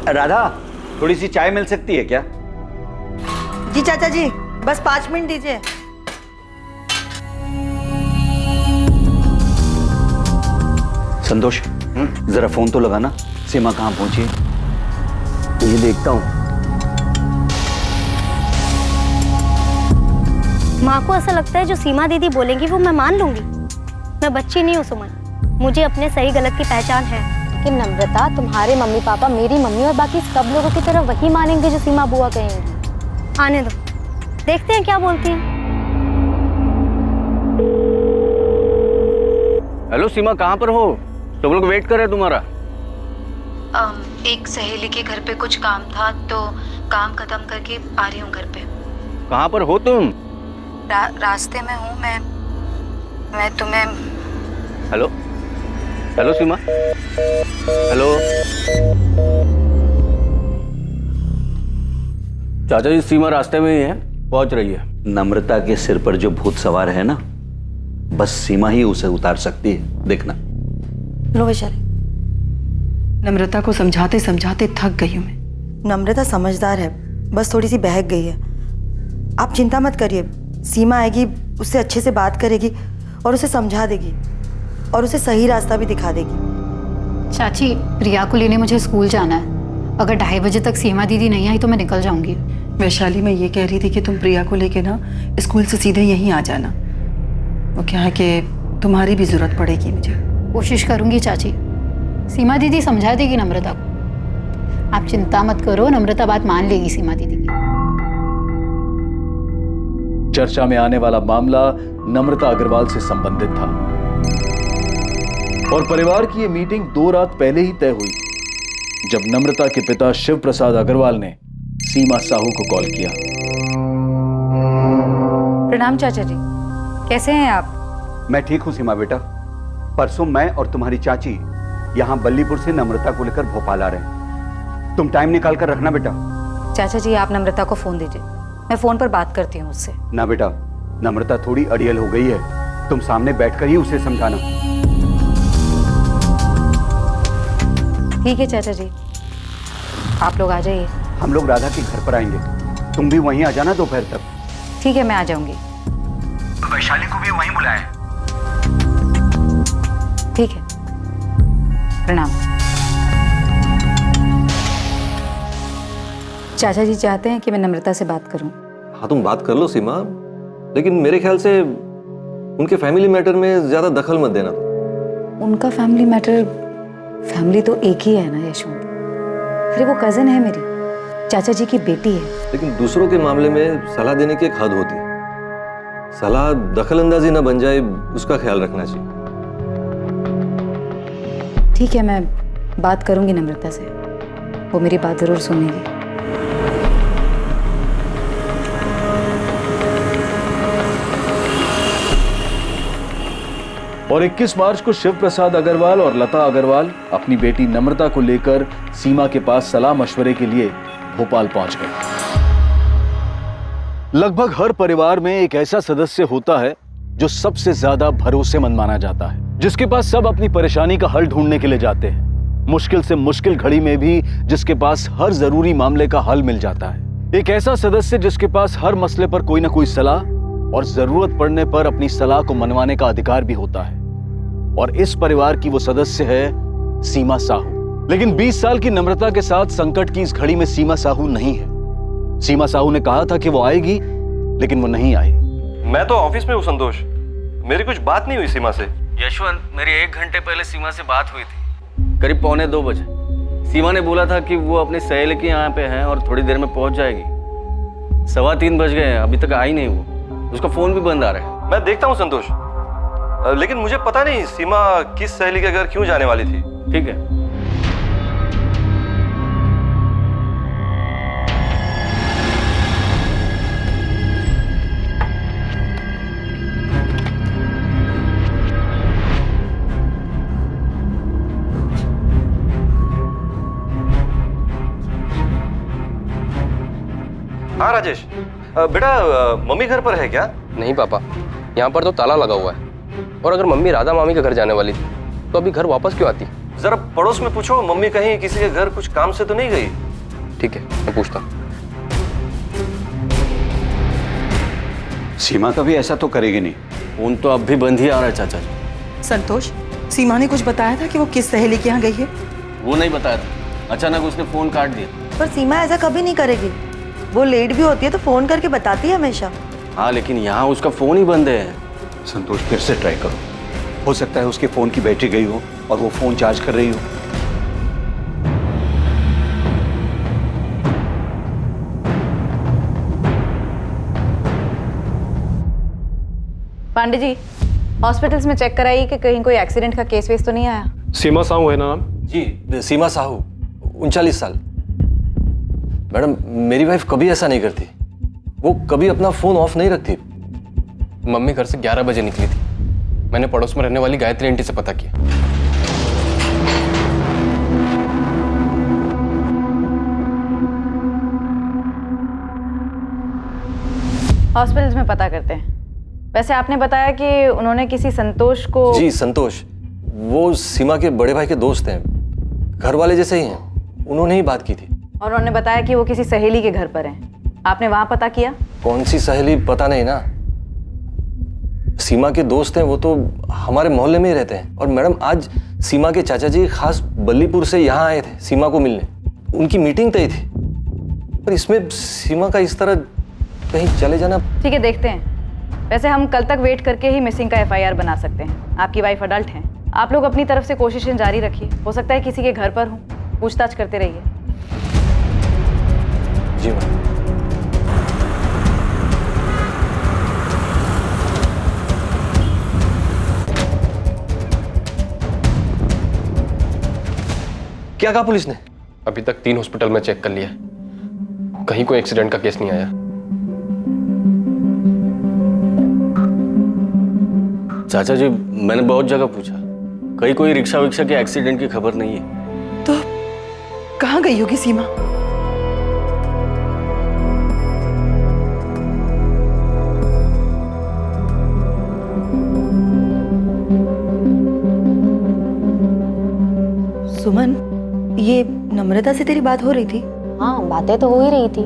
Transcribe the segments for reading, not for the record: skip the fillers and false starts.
राधा, थोड़ी सी चाय मिल सकती है क्या? जी चाचा जी, बस 5 मिनट दीजिए। संतोष, जरा फोन तो लगाना, सीमा कहाँ पहुंची है? ये देखता हूँ। माँ को ऐसा लगता है जो सीमा दीदी बोलेंगी वो मैं मान लूंगी। मैं बच्ची नहीं हूँ सुमन, मुझे अपने सही गलत की पहचान है। कि नम्रता, तुम्हारे मम्मी पापा, मेरी मम्मी और बाकी सब लोगों की तरह वही मानेंगे जो सीमा बुआ कहेंगी। आने दो, देखते हैं क्या बोलती हैं। हेलो सीमा, कहाँ पर हो? सब लोग वेट कर रहे हैं तुम्हारा। एक सहेली के घर पे कुछ काम था तो काम खत्म करके आ रही हूँ घर पे। कहाँ पर हो तुम? रास्ते में हूँ मैं तुम्हें। हेलो हेलो सीमा, हेलो। चाचा जी, सीमा रास्ते में ही है, पहुंच रही है। नम्रता के सिर पर जो भूत सवार है ना, बस सीमा ही उसे उतार सकती है, देखना। लो वैशाली। नम्रता को समझाते समझाते थक गई हूं मैं। नम्रता समझदार है, बस थोड़ी सी बहक गई है। आप चिंता मत करिए, सीमा आएगी, उससे अच्छे से बात करेगी और उसे समझा देगी और उसे सही रास्ता भी दिखा देगी। चाची, प्रिया को लेने मुझे स्कूल जाना है। अगर 2:30 बजे तक सीमा दीदी नहीं आई तो मैं निकल जाऊंगी। वैशाली, मैं ये कह रही थी कि तुम प्रिया को लेके ना स्कूल से सीधे यहीं आ जाना। वो क्या है कि तुम्हारी भी जरूरत पड़ेगी मुझे। कोशिश करूंगी चाची, सीमा दीदी समझा देगी नम्रता को। आप चिंता मत करो, नम्रता बात मान लेगी सीमा दीदी की। चर्चा में आने वाला मामला नम्रता अग्रवाल से संबंधित था और परिवार की यह मीटिंग 2 रात पहले ही तय हुई जब नम्रता के पिता शिव प्रसाद अग्रवाल ने सीमा साहू को कॉल किया। प्रणाम चाचा जी, कैसे हैं आप? मैं ठीक हूँ सीमा बेटा। परसों मैं और तुम्हारी चाची यहाँ बल्लीपुर से नम्रता को लेकर भोपाल आ रहे हैं। तुम टाइम निकाल कर रखना बेटा। चाचा जी, आप नम्रता को फोन दीजिए, मैं फोन पर बात करती हूँ उससे। ना बेटा, नम्रता थोड़ी अड़ियल हो गई है, तुम सामने बैठकर ही उसे समझाना। ठीक है चाचा जी, आप लोग आ जाइए। हम लोग राधा के घर पर आएंगे, तुम भी वहीं आ जाना दोपहर तक। ठीक है, मैं आ जाऊंगी। वैशाली को भी वहीं बुलाएं। ठीक है, प्रणाम। चाचा जी चाहते हैं कि मैं नम्रता से बात करूं। हाँ, तुम बात कर लो सीमा, लेकिन मेरे ख्याल से उनके फैमिली मैटर में ज्यादा दखल मत देना। उनका फैमिली मैटर, फैमिली तो एक ही है ना यशवंत। अरे वो कजिन है मेरी, चाचा जी की बेटी है। लेकिन दूसरों के मामले में सलाह देने की एक हद होती है। सलाह दखल अंदाजी ना बन जाए, उसका ख्याल रखना चाहिए। ठीक है, मैं बात करूंगी नम्रता से, वो मेरी बात जरूर सुनेगी। और 21 मार्च को शिव प्रसाद अग्रवाल और लता अग्रवाल अपनी बेटी नम्रता को लेकर सीमा के पास सलाह मशवरे के लिए भोपाल पहुंच गए। लगभग हर परिवार में एक ऐसा सदस्य होता है जो सबसे ज्यादा भरोसेमंद माना जाता है, जिसके पास सब अपनी परेशानी का हल ढूंढने के लिए जाते हैं। मुश्किल से मुश्किल घड़ी में भी जिसके पास हर जरूरी मामले का हल मिल जाता है। एक ऐसा सदस्य जिसके पास हर मसले पर कोई ना कोई सलाह और जरूरत पड़ने पर अपनी सलाह को मनवाने का अधिकार भी होता है। और इस परिवार की वो सदस्य है सीमा साहू। लेकिन 20 साल की नम्रता के साथ संकट की इस घड़ी में सीमा साहू नहीं है। सीमा साहू ने कहा था कि वो आएगी, लेकिन वो नहीं आई। मैं तो ऑफिस में हूँ संतोष, मेरी कुछ बात नहीं हुई सीमा से। यशवंत, मेरी 1 घंटे पहले सीमा से बात हुई थी, करीब 2:45 बजे। सीमा ने बोला था कि वो अपनी सहेली के यहाँ पे है और थोड़ी देर में पहुंच जाएगी। 3:15 बज गए हैं, अभी तक आई नहीं वो। उसका फोन भी बंद आ रहा है। मैं देखता हूँ संतोष, लेकिन मुझे पता नहीं सीमा किस सहेली के घर क्यों जाने वाली थी। ठीक है। हाँ राजेश, बेटा मम्मी घर पर है क्या? नहीं पापा, यहाँ पर तो ताला लगा हुआ है। और अगर मम्मी राधा मामी के घर जाने वाली थी तो अभी घर वापस क्यों आती? जरा पड़ोस में पूछो, मम्मी कहीं किसी के घर कुछ काम से तो नहीं गई? ठीक है, मैं पूछता हूँ। सीमा कभी ऐसा तो करेगी नहीं। फोन तो अब भी बंद ही आ रहा है चाचा जी। संतोष, सीमा ने कुछ बताया था कि वो किस सहेली के यहाँ गई है? वो नहीं बताया था, अचानक उसने फोन काट दिया। पर सीमा ऐसा कभी नहीं करेगी। वो लेट भी होती है तो फोन करके बताती है हमेशा। हाँ, लेकिन यहाँ उसका फोन ही बंद है। संतोष, फिर से ट्राई करो। हो सकता है उसके फोन की बैटरी गई हो और वो फोन चार्ज कर रही हो। पांडे जी, हॉस्पिटल्स में चेक कराइए कि कहीं कोई एक्सीडेंट का केस वेस तो नहीं आया। सीमा साहू है ना नाम? जी, सीमा साहू, 39 साल। मैडम, मेरी वाइफ कभी ऐसा नहीं करती। वो कभी अपना फोन ऑफ नहीं रखती। मम्मी घर से 11 बजे निकली थी। मैंने पड़ोस में रहने वाली गायत्री आंटी से पता किया। हॉस्पिटल्स में पता करते हैं। वैसे आपने बताया कि उन्होंने किसी संतोष को। जी, संतोष, वो सीमा के बड़े भाई के दोस्त हैं, घर वाले जैसे ही हैं। उन्होंने ही बात की थी। और उन्होंने बताया कि वो किसी सहेली के घर पर हैं। आपने वहां पता किया? कौन सी सहेली पता नहीं ना। सीमा के दोस्त हैं, वो तो हमारे मोहल्ले में ही रहते हैं। और मैडम, आज सीमा के चाचा जी खास बल्लीपुर से यहाँ आए थे सीमा को मिलने। उनकी मीटिंग तय थी। पर इसमें सीमा का इस तरह कहीं चले जाना। ठीक है, देखते हैं। वैसे हम कल तक वेट करके ही मिसिंग का FIR बना सकते हैं। आपकी वाइफ अडल्ट हैं। आप लोग अपनी तरफ से कोशिशें जारी रखिए। हो सकता है किसी के घर पर हो, पूछताछ करते रहिए। जी मैडम। क्या कहा पुलिस ने? अभी तक 3 हॉस्पिटल में चेक कर लिया, कहीं कोई एक्सीडेंट का केस नहीं आया। चाचा जी, मैंने बहुत जगह पूछा, कहीं कोई रिक्शा विक्शा के एक्सीडेंट की खबर नहीं है। तो कहाँ गई होगी सीमा? सुमन, ये नम्रता से तेरी बात हो रही थी? हाँ, बातें तो हो ही रही थी,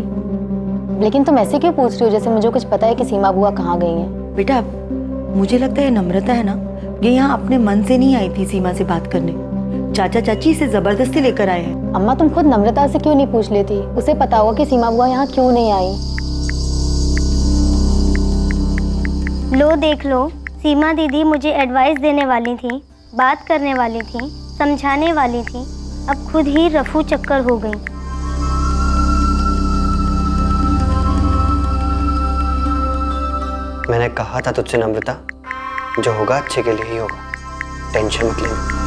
लेकिन तुम ऐसे क्यों पूछ रही हो जैसे मुझे कुछ पता है कि सीमा बुआ कहाँ गई हैं? बेटा, मुझे लगता है नम्रता है ना, ये यहाँ अपने मन से नहीं आई थी सीमा से बात करने। चाचा चाची इसे जबरदस्ती लेकर आए हैं। अम्मा, तुम खुद नम्रता से क्यों नहीं पूछ लेती? उसे पता होगा कि सीमा बुआ यहाँ क्यों नहीं आई। लो देख लो, सीमा दीदी मुझे एडवाइस देने वाली थी, बात करने वाली थी, समझाने वाली थी, अब खुद ही रफू चक्कर हो गई। मैंने कहा था तुझसे नम्रता, जो होगा अच्छे के लिए ही होगा, टेंशन मत लेना।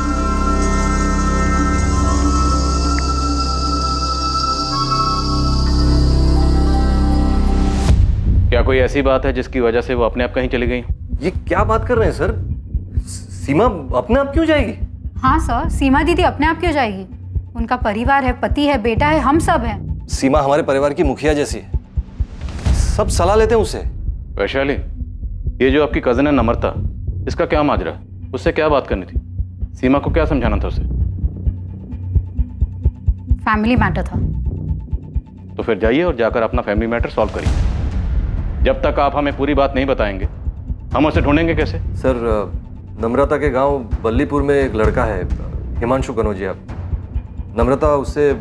क्या कोई ऐसी बात है जिसकी वजह से वो अपने आप कहीं चली गई? ये क्या बात कर रहे हैं सर? सीमा अपने आप क्यों जाएगी? हाँ सर, सीमा दीदी अपने आप क्यों जाएगी? उनका परिवार है, पति है, बेटा है, हम सब हैं। सीमा हमारे परिवार की मुखिया जैसी है, सब सलाह लेते हैं उससे। वैशाली, ये जो आपकी कजन है नम्रता, इसका क्या माजरा? उससे क्या बात करनी थी? सीमा को क्या समझाना था उसे? फैमिली मैटर था। तो फिर जाइए और जाकर अपना फैमिली मैटर सॉल्व करिए। जब तक आप हमें पूरी बात नहीं बताएंगे, हम उसे ढूंढेंगे कैसे? सर, नम्रता के गांव बल्लीपुर में एक लड़का है, हिमांशु कनौजिया। नम्रता उससे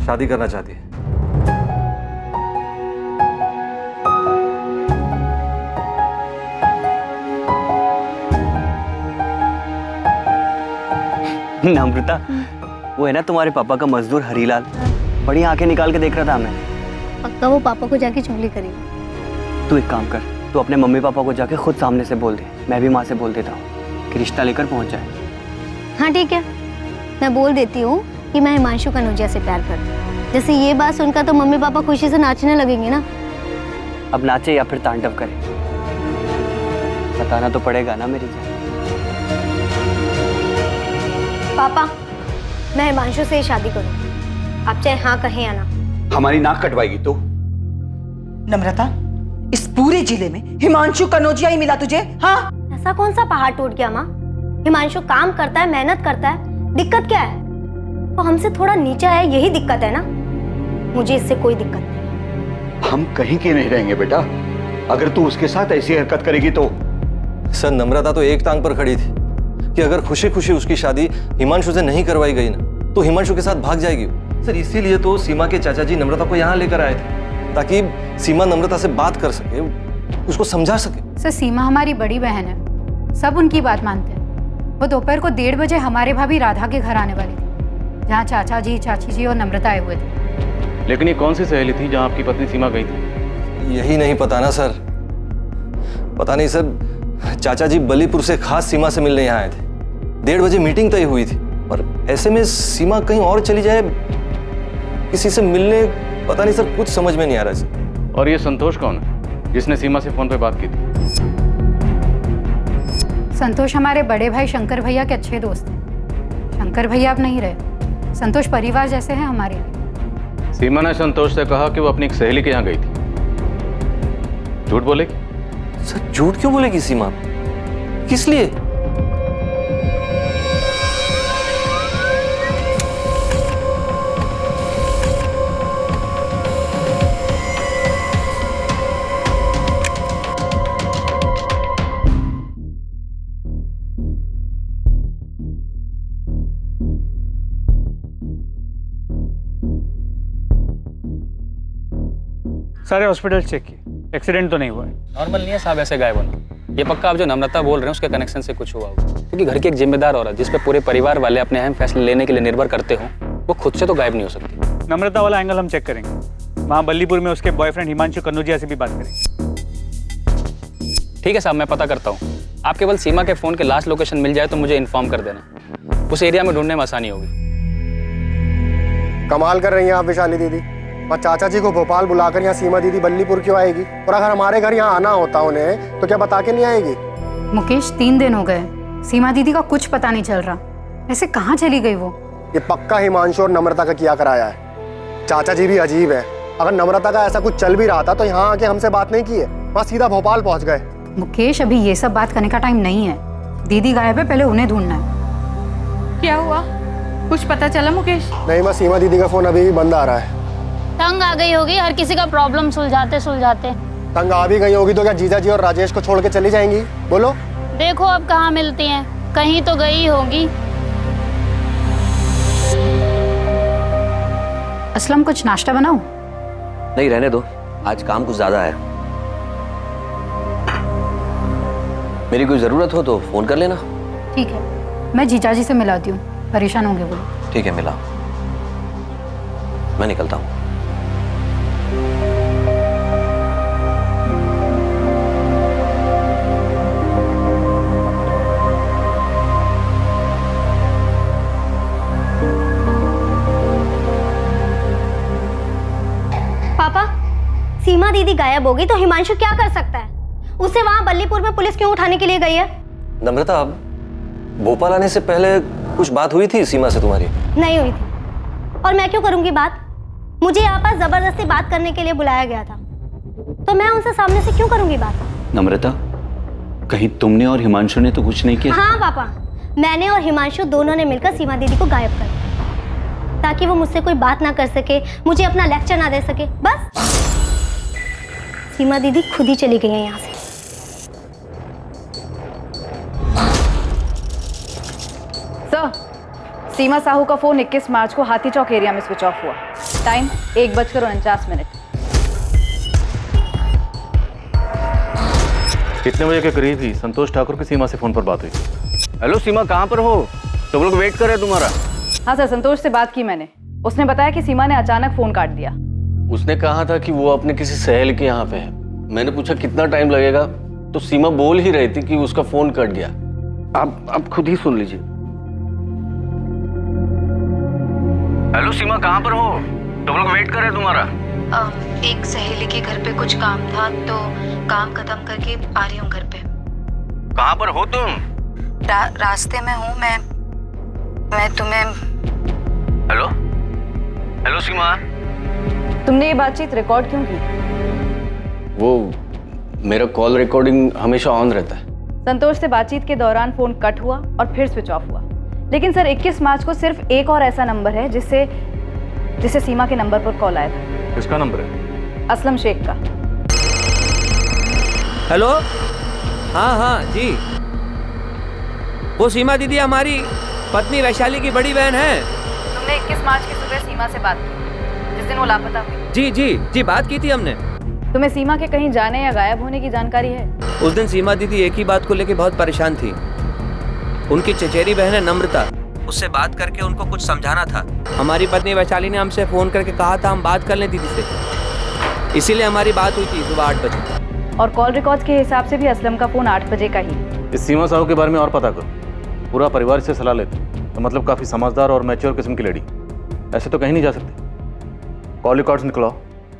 शादी करना चाहती है। नम्रता, वो है ना तुम्हारे पापा का मजदूर हरीलाल, बड़ी आंखें निकाल के देख रहा था हमें। पक्का वो पापा को जाके चुगली करेगी। तू एक काम कर, तू अपने मम्मी पापा को जाके खुद सामने से बोल दे, मैं भी माँ से बोल देता हूँ कि रिश्ता लेकर पहुँच जाए। हाँ ठीक है, मैं बोल देती हूँ कि मैं हिमांशु कनौजिया से प्यार करती हूँ। जैसे ये बात सुनकर तो मम्मी पापा खुशी से नाचने लगेंगे ना। अब नाचे या फिर तांडव करे, बताना तो पड़ेगा ना मेरी जान। पापा, मैं हिमांशु से ही शादी करूँ, आप चाहे हाँ कहें या ना। हमारी नाक कटवाएगी तो? नम्रता, इस पूरे जिले में हिमांशु कनौजिया ही मिला तुझे? हाँ, ऐसा कौन सा पहाड़ टूट गया माँ? हिमांशु काम करता है, मेहनत करता है, दिक्कत क्या है? वो हमसे थोड़ा नीचा है, यही दिक्कत है ना। मुझे इससे कोई दिक्कत नहीं। हम कहीं के नहीं रहेंगे बेटा, अगर तू उसके साथ ऐसी हरकत करेगी तो। सर नम्रता तो एक टांग पर खड़ी थी कि अगर खुशी खुशी उसकी शादी हिमांशु से नहीं करवाई गई ना तो हिमांशु के साथ भाग जाएगी। सर इसीलिए तो सीमा के चाचा जी नम्रता को यहाँ लेकर आए थे ताकि सीमा नम्रता से बात कर सके, उसको समझा सके। सर सीमा हमारी बड़ी बहन है, सब उनकी बात मानते हैं। वो दोपहर को 1:30 बजे हमारे भाभी राधा के घर आने वाली थी, जहाँ चाचा जी, चाची जी और नम्रता आए हुए थे। लेकिन ये कौन सी सहेली थी जहाँ आपकी पत्नी सीमा गई थी? यही नहीं पता ना सर, पता नहीं सर। चाचा जी बल्लीपुर से खास सीमा से मिलने यहाँ आए थे। 1:30 बजे मीटिंग तय हुई थी और ऐसे में सीमा कहीं और चली जाए, किसी से मिलने, पता नहीं सर, कुछ समझ में नहीं आ रहा सर। और ये संतोष कौन है जिसने सीमा से फोन पे बात की थी? संतोष हमारे बड़े भाई शंकर भैया के अच्छे दोस्त हैं। शंकर भैया अब नहीं रहे, संतोष परिवार जैसे हैं हमारे लिए। सीमा ने संतोष से कहा कि वो अपनी एक सहेली के यहाँ गई थी। झूठ बोलेगी? सर झूठ क्यों बोलेगी सीमा? किस लिए? सारे हॉस्पिटल चेक किए, एक्सीडेंट तो नहीं हुआ है। नॉर्मल नहीं है साहब ऐसे गायब होना। ये पक्का आप जो नम्रता बोल रहे हैं उसके कनेक्शन से कुछ हुआ होगा, क्योंकि घर की एक जिम्मेदार औरत जिस पे पूरे परिवार वाले अपने अहम फैसले लेने के लिए निर्भर करते हो, वो खुद से तो गायब नहीं हो सकती। नम्रता वाला एंगल हम चेक करेंगे। वहाँ बल्लीपुर में उसके बॉयफ्रेंड हिमांशु कन्नौजिया से भी बात करेंगे। ठीक है साहब, मैं पता करता हूँ। आप केवल सीमा के फोन के लास्ट लोकेशन मिल जाए तो मुझे इन्फॉर्म कर देना, उस एरिया में ढूंढने में आसानी होगी। कमाल कर रही हैं आप विशाली दीदी। और चाचा जी को भोपाल बुलाकर यहाँ सीमा दीदी बल्लीपुर क्यों आएगी? और अगर हमारे घर यहाँ आना होता उन्हें तो क्या बता के नहीं आएगी? मुकेश 3 दिन हो गए, सीमा दीदी का कुछ पता नहीं चल रहा। ऐसे कहाँ चली गई वो? ये पक्का हिमांशु और नम्रता का किया कराया है। चाचा जी भी अजीब है, अगर नम्रता का ऐसा कुछ चल भी रहा था तो यहाँ आके हमसे बात नहीं की है, वहाँ सीधा भोपाल पहुँच गए। मुकेश अभी ये सब बात करने का टाइम नहीं है। दीदी गायब है, पहले उन्हें ढूंढना है। क्या हुआ, कुछ पता चला मुकेश? नहीं, बस सीमा दीदी का फोन अभी भी बंद आ रहा है। तंग आ गई होगी, हर किसी का प्रॉब्लम सुलझाते सुलझाते। तंग आ भी गई होगी तो क्या जीजा जी और राजेश को छोड़ के चली जाएंगी? बोलो। देखो अब कहाँ मिलती हैं, कहीं तो गई होगी। असलम कुछ नाश्ता बनाऊं? नहीं रहने दो, आज काम कुछ ज्यादा है। मेरी कोई जरूरत हो तो फोन कर लेना। ठीक है, मैं जीजा जी से मिलाती हूँ, परेशान होंगे वो। ठीक है, मिला। मैं निकलता हूँ। पापा, सीमा दीदी गायब होगी तो हिमांशु क्या कर सकता है? उसे वहां बल्लीपुर में पुलिस क्यों उठाने के लिए गई है? नम्रता, भोपाल आने से पहले कुछ बात हुई थी सीमा से तुम्हारी? नहीं हुई थी। और मैं क्यों करूंगी बात? मुझे यहाँ पर जबरदस्ती बात करने के लिए बुलाया गया था, तो मैं उनसे सामने से क्यों करूंगी बात? नम्रता, कहीं तुमने और हिमांशु ने तो कुछ नहीं किया? हाँ पापा, मैंने और हिमांशु दोनों ने मिलकर सीमा दीदी को गायब कर दिया, ताकि वो मुझसे कोई बात ना कर सके, मुझे अपना लेक्चर ना दे सके। बस सीमा दीदी खुद ही चली गई है यहाँ से। सर, सीमा साहू का फोन 21 मार्च को हाथी चौक एरिया में स्विच ऑफ हुआ। टाइम 1:49। कितने बजे के करीब ही संतोष ठाकुर की सीमा से फोन पर बात हुई? हेलो सीमा, कहाँ पर हो? सब लोग वेट कर रहे हैं तुम्हारा। हाँ सर, संतोष से बात की मैंने। उसने बताया कि सीमा ने अचानक फोन काट दिया। उसने कहा था कि वो अपने किसी सहेली के यहाँ पे है। मैंने पूछा कितना टाइम लगेगा, तो सीमा बोल ही रही थी कि उसका फोन कट गया। आप खुद ही सुन लीजिए। हेलो सीमा, कहाँ पर हो? सब लोग वेट कर रहे हैं तुम्हारा। एक सहेली के घर पे कुछ काम था तो काम खत्म करके आ रही हूँ घर पे। कहाँ पर हो तुम? रास्ते में हूँ मैं तुम्हें। हेलो हेलो सीमा, तुमने ये बातचीत रिकॉर्ड क्यों की? वो मेरा कॉल रिकॉर्डिंग हमेशा ऑन रहता है। संतोष से बातचीत के दौरान फोन कट हुआ और फिर स्विच ऑफ हुआ। लेकिन सर 21 मार्च को सिर्फ एक और ऐसा नंबर है जिससे सीमा के नंबर पर कॉल आया था। किसका नंबर है? असलम शेख का। हेलो, हाँ जी, वो सीमा दीदी हमारी पत्नी वैशाली की बड़ी बहन है। तुमने 21 मार्च की सुबह सीमा से बात की जिस दिन वो लापता हुई? जी बात की थी हमने। तुम्हें सीमा के कहीं जाने या गायब होने की जानकारी है? उस दिन सीमा दीदी एक ही बात को लेकर बहुत परेशान थी। उनकी चचेरी बहन है नम्रता, उससे बात करके उनको कुछ समझाना था। हमारी पत्नी वैशाली ने हमसे फोन करके कहा था हम बात कर लें दीदी से, इसीलिए हमारी बात हुई थी सुबह 8 बजे। और कॉल रिकॉर्ड्स के हिसाब से भी असलम का फोन 8 बजे का ही। इस सीमा साहू के बारे में और पता करो, पूरा परिवार से सलाह लेते, तो मतलब काफ़ी समझदार और मैच्योर किस्म की लेडी, ऐसे तो कहीं नहीं जा सकते। कॉल रिकॉर्ड्स निकलाओ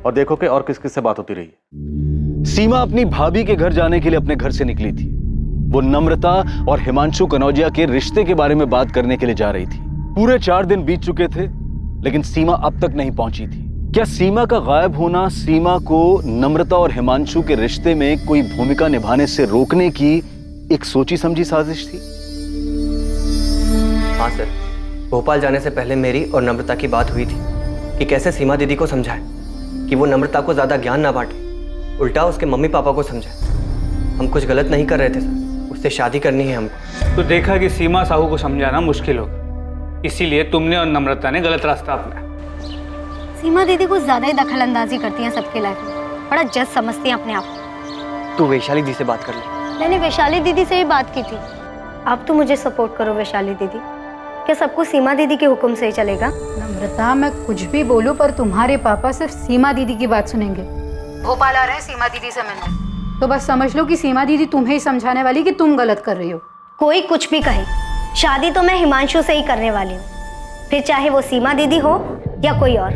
और देखो कि और किस किस से बात होती रही है। सीमा अपनी भाभी के घर जाने के लिए अपने घर से निकली थी। वो नम्रता और हिमांशु कनौजिया के रिश्ते के बारे में बात करने के लिए जा रही थी। पूरे 4 दिन बीत चुके थे, लेकिन सीमा अब तक नहीं पहुंची थी। क्या सीमा का गायब होना सीमा को नम्रता और हिमांशु के रिश्ते में कोई भूमिका निभाने से रोकने की एक सोची समझी साजिश थी? हाँ सर, भोपाल जाने से पहले मेरी और नम्रता की बात हुई थी कि कैसे सीमा दीदी को समझाए कि वो नम्रता को ज़्यादा ज्ञान ना बांटे, उल्टा उसके मम्मी पापा को समझाए। हम कुछ गलत नहीं कर रहे थे सर, उससे शादी करनी है हमको। तो देखा कि सीमा साहू को समझाना मुश्किल होगा, इसीलिए तुमने और नम्रता ने गलत रास्ता अपनाया। सीमा दीदी कुछ ज्यादा ही दखल अंदाजी करती हैं सबके लाइफ में, बड़ा जज समझती हैं अपने आप को। तू वैशाली दी से बात कर ले। मैंने वैशाली दीदी से ही बात की थी। आप तो मुझे सपोर्ट करो वैशाली दीदी, क्या सब कुछ सीमा दीदी के हुक्म से ही चलेगा? नम्रता, मैं कुछ भी बोलूं पर तुम्हारे पापा सिर्फ सीमा दीदी की बात सुनेंगे। भोपाल आ रहे हैं सीमा दीदी से मिलने, तो बस समझ लो कि सीमा दीदी तुम्हें ही समझाने वाली कि तुम गलत कर रही हो। कोई कुछ भी कहे, शादी तो मैं हिमांशु से ही करने वाली हूँ, फिर चाहे वो सीमा दीदी हो या कोई और।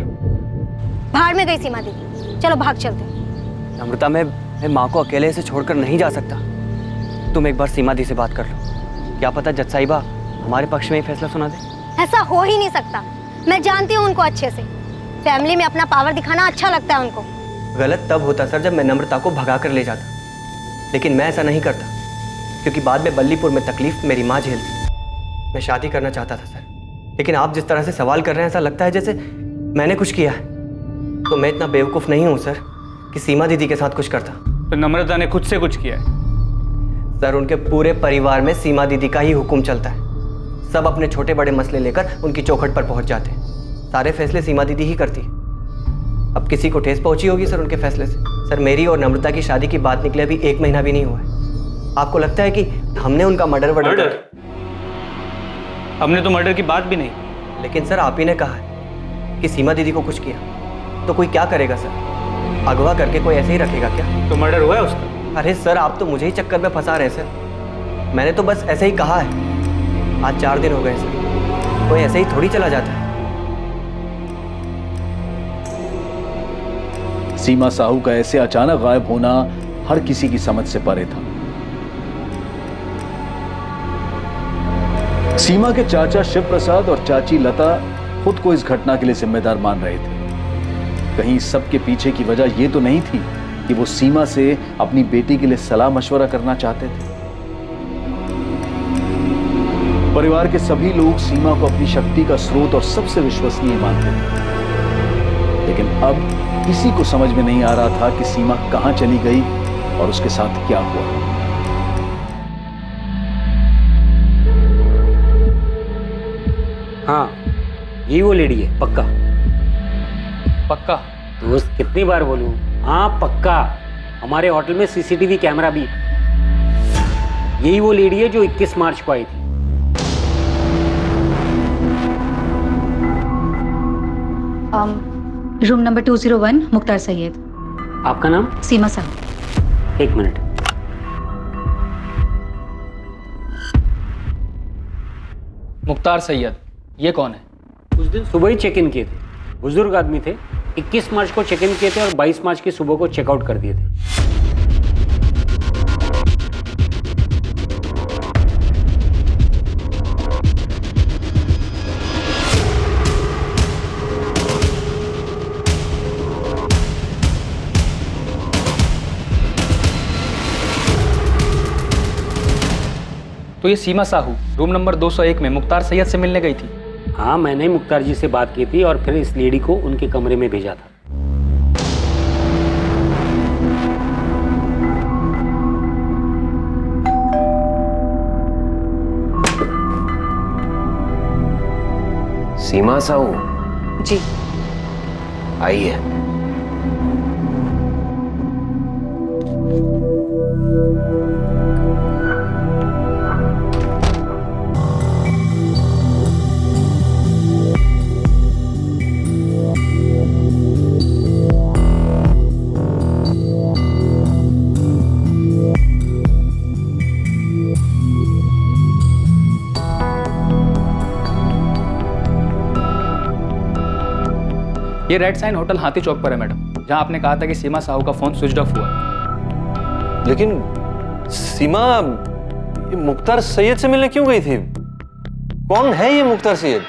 बाहर में गई सीमा दीदी, चलो भाग चलते हैं। नम्रता, मैं माँ को अकेले से छोड़कर नहीं जा सकता। तुम एक बार सीमा दी से बात कर लो, क्या पता जज साहिबा हमारे पक्ष में ही फैसला सुना दे। ऐसा हो ही नहीं सकता, मैं जानती हूँ उनको अच्छे से। फैमिली में अपना पावर दिखाना अच्छा लगता है उनको। गलत तब होता सर जब मैं नम्रता को भगा कर ले जाता, लेकिन मैं ऐसा नहीं करता क्योंकि बाद में बल्लीपुर में तकलीफ मेरी माँ झेलती। मैं शादी करना चाहता था सर, लेकिन आप जिस तरह से सवाल कर रहे हैं ऐसा लगता है जैसे मैंने कुछ किया है। तो मैं इतना बेवकूफ़ नहीं हूँ सर कि सीमा दीदी के साथ कुछ करता। तो नम्रता ने खुद से कुछ किया है? सर, उनके पूरे परिवार में सीमा दीदी का ही हुक्म चलता है। सब अपने छोटे बड़े मसले लेकर उनकी चौखट पर पहुंच जाते हैं। सारे फैसले सीमा दीदी ही करती है। अब किसी को ठेस पहुंची होगी सर उनके फैसले से। सर, मेरी और नम्रता की शादी की बात निकले अभी 1 महीना भी नहीं हुआ है। आपको लगता है कि हमने उनका मर्डर? हमने तो मर्डर की बात भी नहीं। लेकिन सर, आप ही ने कहा है कि सीमा दीदी को कुछ किया, तो कोई क्या करेगा सर? अगवा करके कोई ऐसे ही रखेगा क्या? तो मर्डर हुआ है उसका? अरे सर, आप तो मुझे ही चक्कर में फंसा रहे हैं सर। मैंने तो बस ऐसे ही कहा है। आज 4 दिन हो गए सर, कोई ऐसे ही थोड़ी चला जाता है। सीमा साहू का ऐसे अचानक गायब होना हर किसी की समझ से परे था। सीमा के चाचा शिव प्रसाद और चाची लता खुद को इस घटना के लिए जिम्मेदार मान रहे थे। कहीं सबके पीछे की वजह यह तो नहीं थी कि वो सीमा से अपनी बेटी के लिए सलाह मशवरा करना चाहते थे। परिवार के सभी लोग सीमा को अपनी शक्ति का स्रोत और सबसे विश्वसनीय मानते थे, लेकिन अब किसी को समझ में नहीं आ रहा था कि सीमा कहां चली गई और उसके साथ क्या हुआ। हाँ, यही वो लेडी है, पक्का पक्का? दोस्त, कितनी बार बोलूं? हाँ पक्का। हमारे होटल में सीसीटीवी कैमरा भी। यही वो लेडी है जो 21 मार्च को आई थी। Room number 201, Mukhtar Syed. आपका नाम? सीमा साहब। 1 मिनट। मुख्तार सैयद, ये कौन है? उस दिन सुबह ही चेक इन किए थे, बुजुर्ग आदमी थे। 21 मार्च को चेक इन किए थे और 22 मार्च की सुबह को चेकआउट कर दिए थे। तो ये सीमा साहू रूम नंबर 201 में मुख्तार सैयद से मिलने गई थी। हाँ, मैंने मुख्तार जी से बात की थी और फिर इस लेडी को उनके कमरे में भेजा था। सीमा साहू जी आइए। ये रेड साइन होटल हाथी चौक पर है मैडम, जहां आपने कहा था कि सीमा साहू का फोन स्विच ऑफ हुआ है। लेकिन सीमा ये मुख्तार सैयद से मिलने क्यों गई थी? कौन है ये मुख्तार सैयद?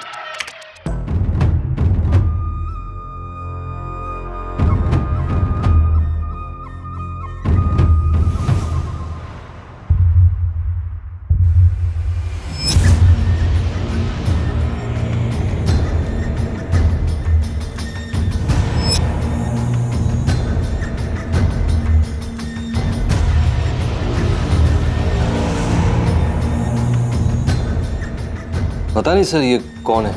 पता नहीं सर ये कौन है।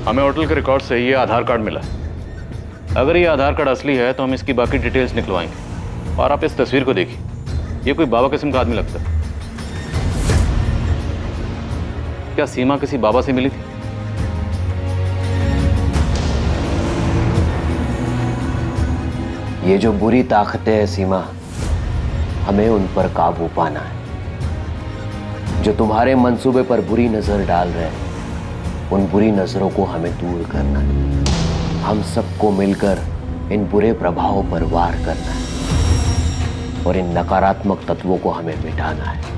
हमें होटल के रिकॉर्ड से ये आधार कार्ड मिला है। अगर ये आधार कार्ड असली है तो हम इसकी बाकी डिटेल्स निकलवाएंगे। और आप इस तस्वीर को देखिए, ये कोई बाबा किस्म का आदमी लगता है। क्या सीमा किसी बाबा से मिली थी? ये जो बुरी ताकतें हैं सीमा, हमें उन पर काबू पाना है। जो तुम्हारे मंसूबे पर बुरी नजर डाल रहे हैं, उन बुरी नजरों को हमें दूर करना है। हम सबको मिलकर इन बुरे प्रभावों पर वार करना है और इन नकारात्मक तत्वों को हमें मिटाना है।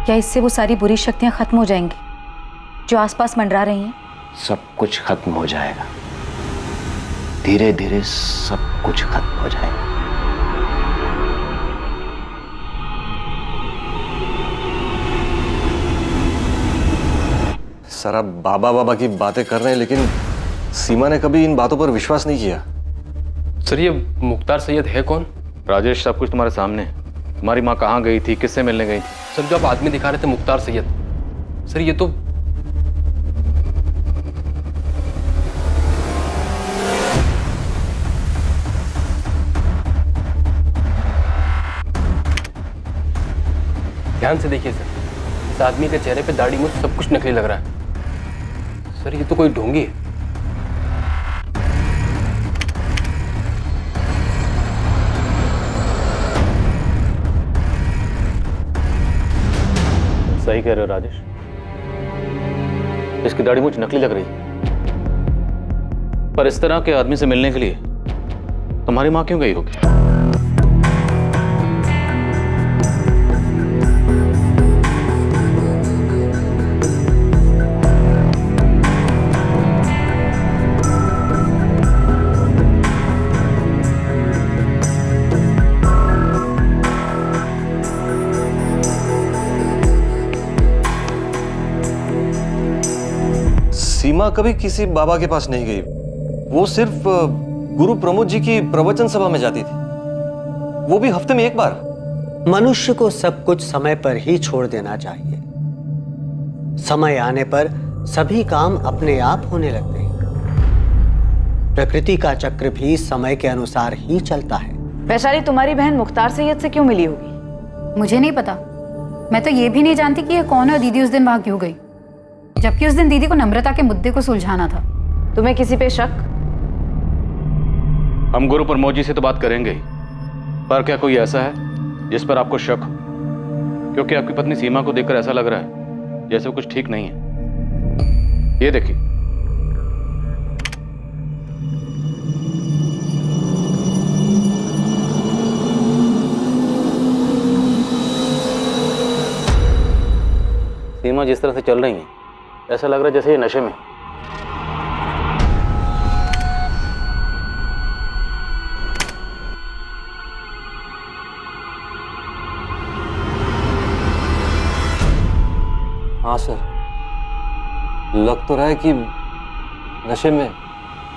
क्या इससे वो सारी बुरी शक्तियां खत्म हो जाएंगी जो आसपास मंडरा रही हैं? सब कुछ खत्म हो जाएगा, धीरे धीरे सब कुछ खत्म हो जाएगा। सर आप बाबा बाबा की बातें कर रहे हैं, लेकिन सीमा ने कभी इन बातों पर विश्वास नहीं किया। सर ये मुख्तार सैयद है कौन? राजेश, सब कुछ तुम्हारे सामने है। तुम्हारी माँ कहाँ गई थी, किससे मिलने गई थी? सर जो आप आदमी दिखा रहे थे मुख्तार सैयद, सर ये तो ध्यान से देखिए सर, इस आदमी के चेहरे पे दाढ़ी मूंछ सब कुछ नकली लग रहा है। सर ये तो कोई ढोंगी है। सही कह रहे हो राजेश, इसकी दाढ़ी मूंछ नकली लग रही है। पर इस तरह के आदमी से मिलने के लिए तुम्हारी माँ क्यों गई होगी? सीमा कभी किसी बाबा के पास नहीं गई। वो सिर्फ गुरु प्रमोद जी की प्रवचन सभा में जाती थी, वो भी हफ्ते में एक बार। मनुष्य को सब कुछ समय पर ही छोड़ देना चाहिए। समय आने पर सभी काम अपने आप होने लगते हैं। प्रकृति का चक्र भी समय के अनुसार ही चलता है। वैशाली, तुम्हारी बहन मुख्तार सैयद से क्यों मिली होगी? मुझे नहीं पता। मैं तो ये भी नहीं जानती कि ये कौन है और दीदी उस दिन वहां क्यों गई, जबकि उस दिन दीदी को नम्रता के मुद्दे को सुलझाना था। तुम्हें किसी पे शक? हम गुरु प्रमोद जी से तो बात करेंगे ही, पर क्या कोई ऐसा है जिस पर आपको शक हो? क्योंकि आपकी पत्नी सीमा को देखकर ऐसा लग रहा है जैसे वो कुछ ठीक नहीं है। ये देखिए। सीमा जिस तरह से चल रही है ऐसा लग रहा है जैसे ये नशे में। हाँ सर, लग तो रहा है कि नशे में।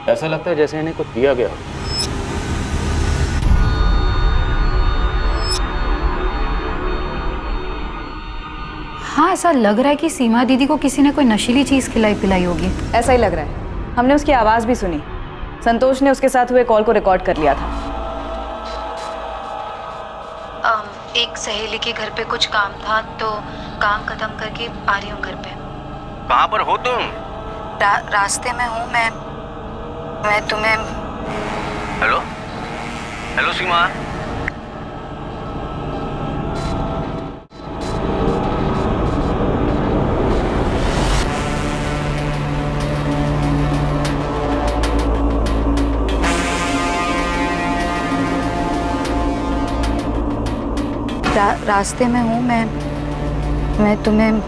ऐसा लगता है जैसे इन्हें कुछ दिया गया। हाँ, ऐसा लग रहा है कि सीमा दीदी को किसी ने कोई नशीली चीज खिलाई पिलाई होगी। ऐसा ही लग रहा है। हमने उसकी आवाज़ भी सुनी। संतोष ने उसके साथ हुए कॉल को रिकॉर्ड कर लिया था। एक सहेली के घर पे कुछ काम था तो काम खत्म करके आ रही हूँ घर पे। कहाँ पर हो तुम? रास्ते में हूँ मैं तुम्हें। हेलो हेलो सीमा। रास्ते में हूँ मैं तुम्हें।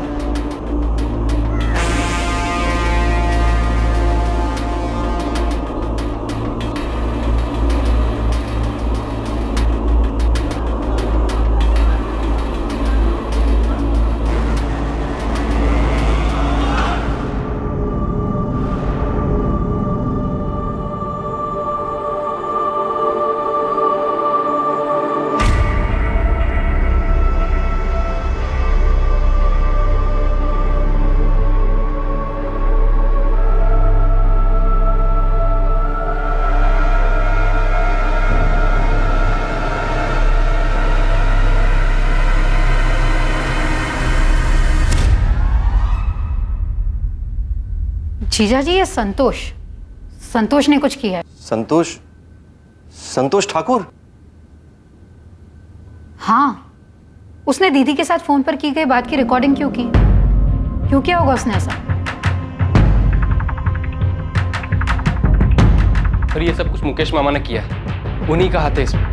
जीजा जी, ये संतोष ने कुछ किया है। संतोष ठाकुर? हाँ, उसने दीदी के साथ फोन पर की गई बात की रिकॉर्डिंग क्यों की? क्यों किया होगा उसने ऐसा? और ये सब कुछ मुकेश मामा ने किया है, उन्हीं का हाथ है इसमें।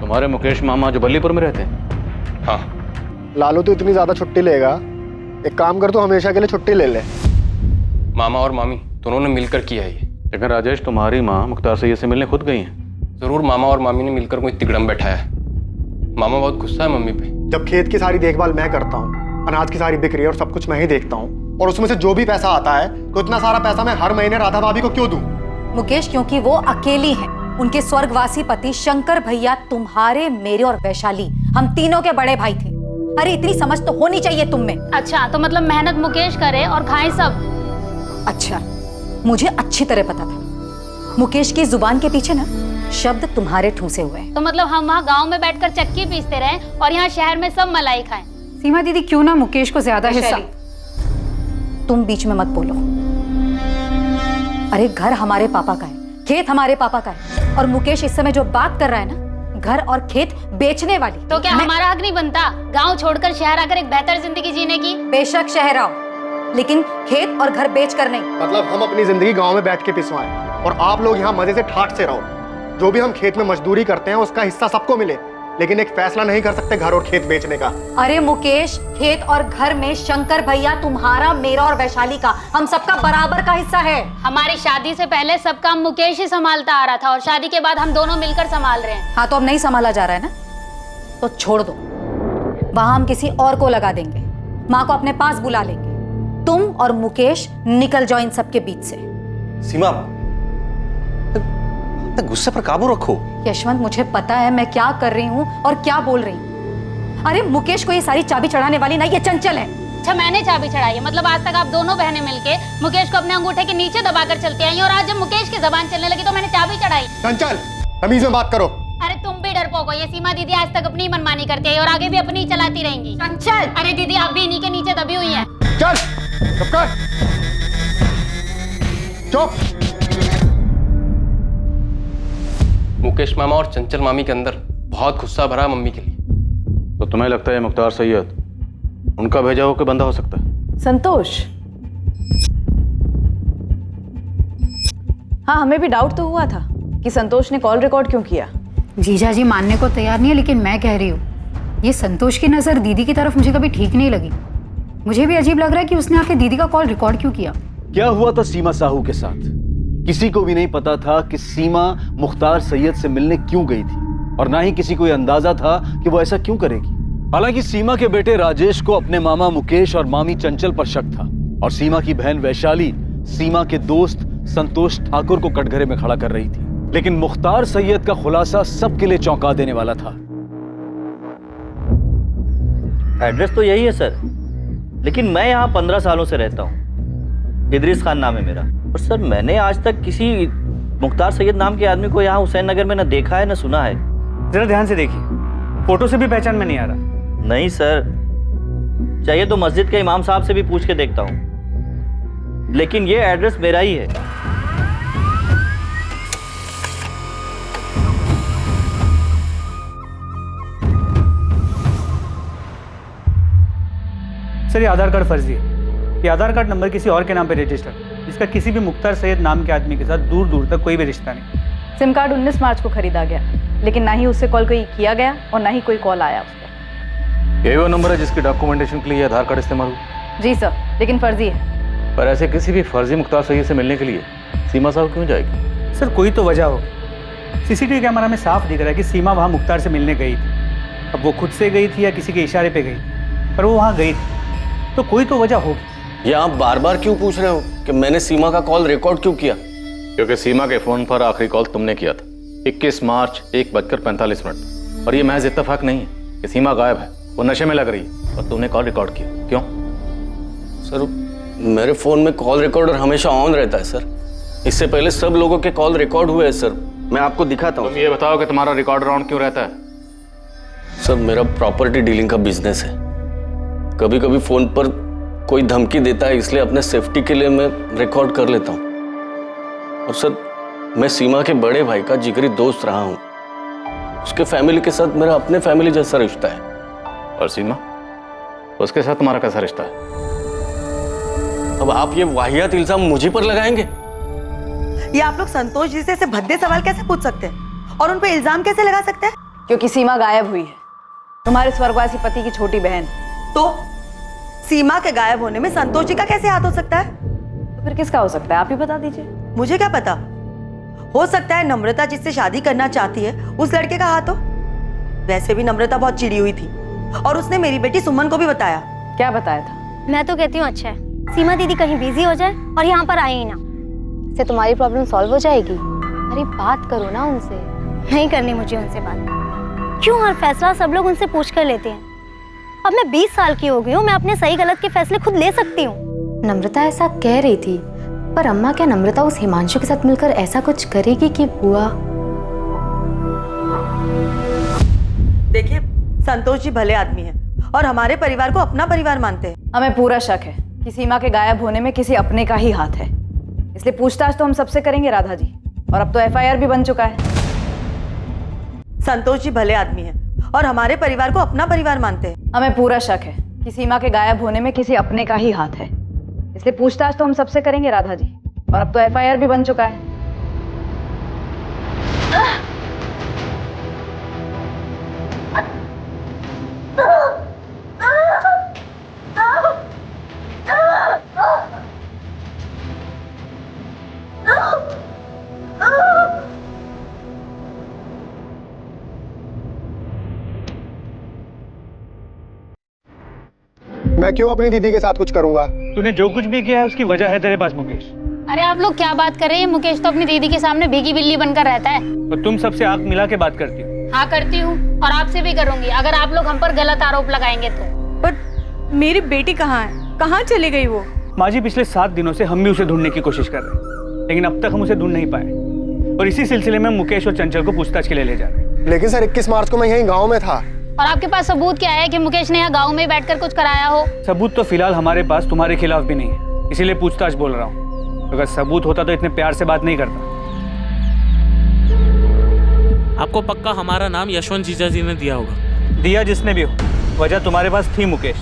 तुम्हारे मुकेश मामा जो बल्लीपुर में रहते हैं? हाँ। लालू तो इतनी ज्यादा छुट्टी लेगा, एक काम कर, तो हमेशा के लिए छुट्टी ले ले। मामा और मामी दोनों ने मिलकर किया है ये। लेकिन राजेश, तुम्हारी माँ मुख्तार सैयद से मिलने खुद गई हैं। जरूर मामा और मामी ने मिलकर कोई तिगड़म बैठाया है। मामा बहुत गुस्सा है मम्मी पे। जब खेत की सारी देखभाल मैं करता हूँ, अनाज की सारी बिक्री और सब कुछ मैं ही देखता हूँ, और उसमें से जो भी पैसा आता है तो इतना सारा पैसा मैं हर महीने राधा भाभी को क्यों दूं? मुकेश, क्योंकि वो अकेली हैं। उनके स्वर्गवासी पति शंकर भैया तुम्हारे, मेरे और वैशाली, हम तीनों के बड़े भाई थे। अरे इतनी समझ तो होनी चाहिए तुम में। अच्छा, तो मतलब मेहनत मुकेश करे और खाए सब। अच्छा, मुझे अच्छी तरह पता था मुकेश की जुबान के पीछे ना शब्द तुम्हारे ठूसे हुए हैं। तो मतलब हम वहाँ गांव में बैठकर चक्की पीसते रहे और यहाँ शहर में सब मलाई खाएं। सीमा दीदी, क्यों ना मुकेश को ज्यादा हिस्सा। तुम बीच में मत बोलो। अरे घर हमारे पापा का है, खेत हमारे पापा का है, और मुकेश इस समय जो बात कर रहा है ना, घर और खेत बेचने वाली। तो क्या हमारा हक नहीं बनता गाँव छोड़कर शहर आकर एक बेहतर जिंदगी जीने की? बेशक शहर आओ, लेकिन खेत और घर बेच कर नहीं। मतलब हम अपनी जिंदगी गांव में बैठ के पिसवाएं और आप लोग यहाँ मजे से ठाट से रहो। जो भी हम खेत में मजदूरी करते हैं उसका हिस्सा सबको मिले, लेकिन एक फैसला नहीं कर सकते घर और खेत बेचने का। अरे मुकेश, खेत और घर में शंकर भैया तुम्हारा, मेरा और वैशाली का, हम सबका बराबर का हिस्सा है। हमारी शादी से पहले सब काम मुकेश ही संभालता आ रहा था और शादी के बाद हम दोनों मिलकर संभाल रहे हैं। हाँ, तो अब नहीं संभाला जा रहा है ना, तो छोड़ दो। वहां हम किसी और को लगा देंगे, माँ को अपने पास बुला लेंगे। तुम और मुकेश निकल जाओ इन सबके बीच से। सीमा, गुस्से पर काबू रखो। यशवंत, मुझे पता है मैं क्या कर रही हूँ और क्या बोल रही हूँ। अरे मुकेश को ये सारी चाबी चढ़ाने वाली ना ये चंचल है। अच्छा, मैंने चाबी चढ़ाई है? मतलब आज तक आप दोनों बहनें मिलके मुकेश को अपने अंगूठे के नीचे दबाकर चलती आई और आज जब मुकेश की जबान चलने लगी तो मैंने चाबी चढ़ाई। चंचल, तमीज में बात करो। अरे तुम भी डरपोक हो। ये सीमा दीदी आज तक अपनी मनमानी करती है और आगे भी अपनी चलाती रहेंगी। चंचल! अरे दीदी, आप भी इन्हीं के नीचे दबी हुई हैं। चल, चुप कर। चुप। मुकेश मामा और चंचल मामी के अंदर बहुत गुस्सा भरा मम्मी के लिए। तो तुम्हें लगता है मुख्तार सैयद उनका भेजा हुआ कोई बंदा हो सकता है? संतोष? हाँ, हमें भी डाउट तो हुआ था कि संतोष ने कॉल रिकॉर्ड क्यों किया। जीजा जी मानने को तैयार नहीं है, लेकिन मैं कह रही हूँ ये संतोष की नज़र दीदी की तरफ मुझे कभी ठीक नहीं लगी। मुझे भी अजीब लग रहा है कि उसने आके दीदी का कॉल रिकॉर्ड क्यों किया। क्या हुआ था सीमा साहू के साथ? किसी को भी नहीं पता था कि सीमा मुख्तार सैयद से मिलने क्यों गई थी, और ना ही किसी को यह अंदाजा था कि वो ऐसा क्यों करेगी। हालांकि सीमा के बेटे राजेश को अपने मामा मुकेश और मामी चंचल पर शक था, और सीमा की बहन वैशाली सीमा के दोस्त संतोष ठाकुर को कटघरे में खड़ा कर रही थी। लेकिन मुख्तार सैयद का खुलासा सबके लिए चौंका देने वाला था। एड्रेस तो यही है सर, लेकिन मैं यहाँ 15 सालों से रहता हूँ। इदरीस खान नाम है मेरा। और सर मैंने आज तक किसी मुख्तार सैयद नाम के आदमी को यहाँ हुसैन नगर में न देखा है न सुना है। जरा ध्यान से देखिए, फोटो से भी पहचान में नहीं आ रहा। नहीं सर, चाहिए तो मस्जिद के इमाम साहब से भी पूछ के देखता हूँ, लेकिन ये एड्रेस मेरा ही है। सर ये आधार कार्ड फर्जी है। ये आधार कार्ड नंबर किसी और के नाम पे रजिस्टर्ड, जिसका किसी भी मुख्तार सैयद नाम के आदमी के साथ दूर दूर तक कोई भी रिश्ता नहीं। सिम कार्ड 19 मार्च को खरीदा गया, लेकिन ना ही उससे कॉल कोई किया गया और ना ही कोई कॉल आया उस पर। यही वो नंबर है जिसके डॉक्यूमेंटेशन के लिए आधार कार्ड इस्तेमाल हुआ? जी सर, लेकिन फर्जी है। पर ऐसे किसी भी फर्जी मुख्तार सैयद से मिलने के लिए सीमा साहब क्यों जाएगी? सर कोई तो वजह होगी। सीसीटीवी कैमरा में साफ दिख रहा है कि सीमा वहाँ मुख्तार से मिलने गई थी। अब वो खुद से गई थी या किसी के इशारे पे गई थी, पर वो वहाँ गई थी, तो कोई तो वजह होगी। ये आप बार बार क्यों पूछ रहे हो कि मैंने सीमा का कॉल रिकॉर्ड क्यों किया? क्योंकि सीमा के फोन पर आखिरी कॉल तुमने किया था 21 मार्च 1:45 और ये महज इत्तेफाक नहीं है कि सीमा गायब है, वो नशे में लग रही है और तुमने कॉल रिकॉर्ड किया। क्यों? सर मेरे फोन में कॉल रिकॉर्डर हमेशा ऑन रहता है सर। इससे पहले सब लोगों के कॉल रिकॉर्ड हुए हैं सर, मैं आपको दिखाता हूँ। तुम ये बताओ कि तुम्हारा रिकॉर्डर ऑन क्यों रहता है? सर मेरा प्रॉपर्टी डीलिंग का बिजनेस है, कभी कभी फोन पर कोई धमकी देता है, इसलिए अपने सेफ्टी के लिए मैं रिकॉर्ड कर लेता हूँ। और सर मैं सीमा के बड़े भाई का जिगरी दोस्त रहा हूँ, उसके फैमिली के साथ मेरा अपने फैमिली जैसा रिश्ता है। और सीमा, उसके साथ तुम्हारा कैसा रिश्ता है? अब आप ये वाहियात इल्जाम मुझे पर लगाएंगे? ये आप लोग संतोष जी से ऐसे भद्दे सवाल कैसे पूछ सकते हैं और उन पे इल्जाम कैसे लगा सकते हैं? क्योंकि सीमा गायब हुई है, तुम्हारे स्वर्गवासी पति की छोटी बहन। तो सीमा के गायब होने में संतोष जी का कैसे हाथ हो सकता है? तो फिर किसका हो सकता है, आप ही बता दीजिए। मुझे क्या पता, हो सकता है नम्रता जिससे शादी करना चाहती है उस लड़के का हाथ हो। वैसे भी नम्रता बहुत चिड़ी हुई थी और उसने मेरी बेटी सुमन को भी बताया। क्या बताया था? मैं तो कहती हूँ अच्छा है सीमा दीदी कहीं बिजी हो जाए और यहाँ पर आए ही ना, इससे तुम्हारी प्रॉब्लम सॉल्व हो जाएगी। अरे बात करो ना उनसे। नहीं करनी मुझे उनसे बात। क्यों हर फैसला सब लोग उनसे पूछ कर लेते हैं? अब मैं 20 साल की हो गई हूँ, मैं अपने सही गलत के फैसले खुद ले सकती हूँ। नम्रता ऐसा कह रही थी, पर अम्मा क्या नम्रता उस हिमांशु के साथ मिलकर ऐसा कुछ करेगी कि बुआ? देखिए संतोष जी भले आदमी हैं और हमारे परिवार को अपना परिवार मानते हैं। हमें पूरा शक है कि सीमा के गायब होने में किसी अपने का ही हाथ है, इसलिए पूछताछ तो हम सबसे करेंगे राधा जी, और अब तो FIR भी बन चुका है। संतोष जी भले आदमी हैं और हमारे परिवार को अपना परिवार मानते हैं। हमें पूरा शक है कि सीमा के गायब होने में किसी अपने का ही हाथ है, इसलिए पूछताछ तो हम सबसे करेंगे राधा जी, और अब तो FIR भी बन चुका है। मैं क्यों अपनी दीदी के साथ कुछ करूंगा? तूने जो कुछ भी किया है उसकी वजह है तेरे पास मुकेश। अरे आप लोग क्या बात कर रहे हैं? मुकेश तो अपनी दीदी के सामने भीगी बिल्ली बनकर रहता है। तो तुम सबसे आंख मिला के बात करती हो? हाँ करती हूँ, और आपसे भी करूंगी अगर आप लोग हम पर गलत आरोप लगाएंगे तो। पर मेरी बेटी कहाँ है? कहाँ चली गई वो? माँ जी पिछले 7 दिनों से हम भी उसे ढूंढने की कोशिश कर रहे हैं, लेकिन अब तक हम उसे ढूंढ नहीं पाए, और इसी सिलसिले में मुकेश और चंचल को पूछताछ के लिए ले जा रहे हैं। लेकिन सर 21 मार्च को मैं यहीं गाँव में था। और आपके पास सबूत क्या है कि मुकेश ने यहाँ गाँव में बैठकर कुछ कराया हो? सबूत तो फिलहाल हमारे पास तुम्हारे खिलाफ भी नहीं है, इसीलिए पूछताछ बोल रहा हूँ। अगर सबूत होता तो इतने प्यार से बात नहीं करता। आपको पक्का हमारा नाम यशवंत जीजा जी ने दिया होगा? दिया जिसने भी हो, वजह तुम्हारे पास थी मुकेश।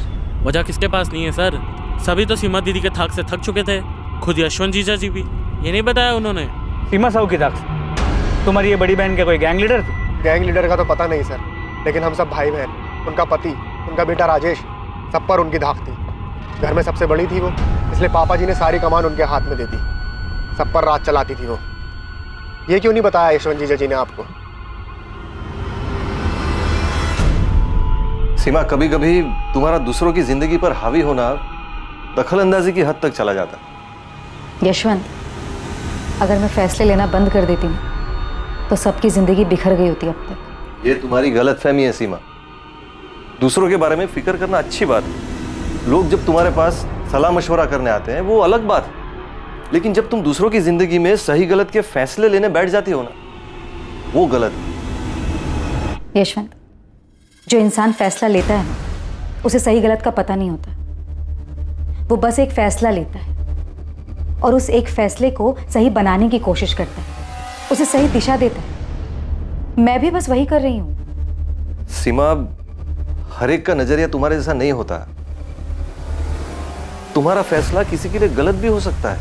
वजह किसके पास नहीं है सर? सभी तो सीमा दीदी के थाक से थक चुके थे, खुद यशवंत जीजा जी भी। ये नहीं बताया उन्होंने? सीमा साहू की थाक से? तुम्हारी ये बड़ी बहन क्या कोई गैंग लीडर थी? गैंग लीडर का तो पता नहीं सर, लेकिन हम सब भाई बहन, उनका पति, उनका बेटा राजेश, सब पर उनकी धाक थी। घर में सबसे बड़ी थी वो, इसलिए पापा जी ने सारी कमान उनके हाथ में दे दी। सब पर राज चलाती थी वो। ये क्यों नहीं बताया यशवंत जीजा जी ने आपको? सीमा, कभी कभी तुम्हारा दूसरों की जिंदगी पर हावी होना दखल अंदाजी की हद तक चला जाता। यशवंत, अगर मैं फैसले लेना बंद कर देती हूँ तो सबकी जिंदगी बिखर गई होती अब तक। ये तुम्हारी गलतफहमी है सीमा। दूसरों के बारे में फिक्र करना अच्छी बात है। लोग जब तुम्हारे पास सलाह मशवरा करने आते हैं वो अलग बात है, लेकिन जब तुम दूसरों की जिंदगी में सही गलत के फैसले लेने बैठ जाती हो ना, वो गलत है। यशवंत, जो इंसान फैसला लेता है ना, उसे सही गलत का पता नहीं होता। वो बस एक फैसला लेता है और उस एक फैसले को सही बनाने की कोशिश करता है, उसे सही दिशा देता है। मैं भी बस वही कर रही हूं। सीमा, हर एक का नजरिया तुम्हारे जैसा नहीं होता। तुम्हारा फैसला किसी के लिए गलत भी हो सकता है,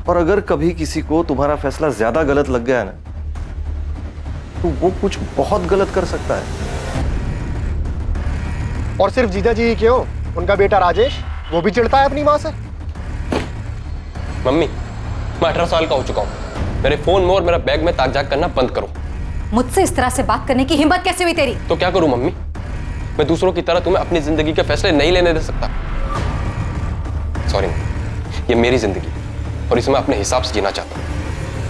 और अगर कभी किसी को तुम्हारा फैसला ज्यादा गलत लग गया ना, तो वो कुछ बहुत गलत कर सकता है। और सिर्फ जीजा जी ही क्यों, उनका बेटा राजेश, वो भी चिढ़ता है अपनी माँ से। मम्मी, मैं 18 साल का हो चुका हूँ। मेरे फोन में और मेरा बैग में ताक झाक करना बंद करो। मुझसे इस तरह से बात करने की हिम्मत कैसे हुई तेरी? तो क्या करूं मम्मी? मैं दूसरों की तरह तुम्हें अपनी जिंदगी के फैसले नहीं लेने दे सकता। सॉरी, ये मेरी जिंदगी और इसे मैं अपने हिसाब से जीना चाहता हूँ।